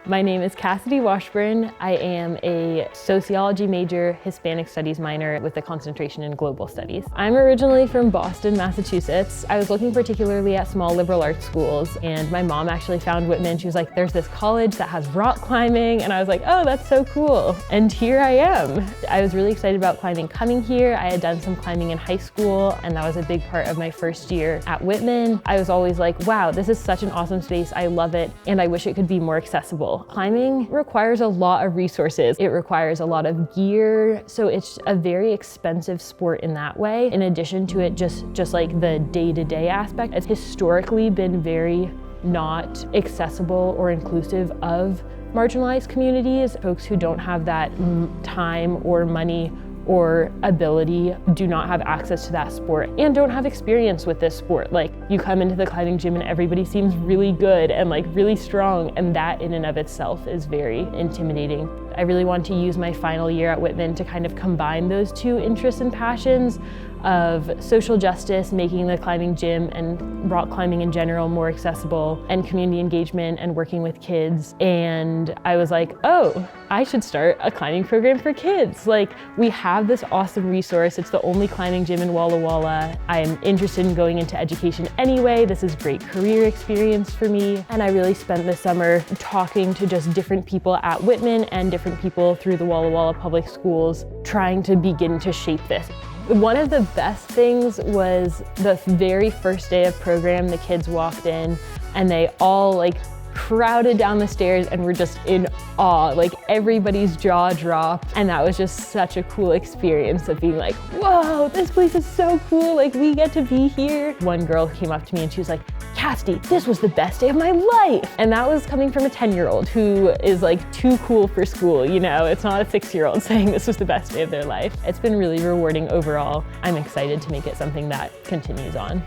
My name is Cassidy Washburn. I am a sociology major, Hispanic studies minor with a concentration in global studies. I'm originally from Boston, Massachusetts. I was looking particularly at small liberal arts schools, and my mom actually found Whitman. She was like, there's this college that has rock climbing, and I was like, oh, that's so cool. And here I am. I was really excited about climbing coming here. I had done some climbing in high school, and that was a big part of my first year at Whitman. I was always like, wow, this is such an awesome space. I love it, and I wish it could be more accessible. Climbing requires a lot of resources. It requires a lot of gear, so it's a very expensive sport in that way. In addition to it, just like the day-to-day aspect, it's historically been very not accessible or inclusive of marginalized communities. Folks who don't have that time or money or ability do not have access to that sport and don't have experience with this sport. Like, you come into the climbing gym and everybody seems really good and like really strong, and that in and of itself is very intimidating. I really want to use my final year at Whitman to kind of combine those two interests and passions of social justice, making the climbing gym and rock climbing in general more accessible, and community engagement and working with kids. And I was like, oh, I should start a climbing program for kids. Like, we have this awesome resource. It's the only climbing gym in Walla Walla. I'm interested in going into education anyway. This is great career experience for me. And I really spent the summer talking to just different people at Whitman and different people through the Walla Walla public schools, trying to begin to shape this. One of the best things was the very first day of program. The kids walked in and they all like crowded down the stairs and were just in awe. Like, everybody's jaw dropped, and that was just such a cool experience of being like, whoa, this place is so cool, like we get to be here. One girl came up to me and she was like, Cassidy, this was the best day of my life. And that was coming from a 10-year-old who is like too cool for school, you know? It's not a 6-year-old saying this was the best day of their life. It's been really rewarding overall. I'm excited to make it something that continues on.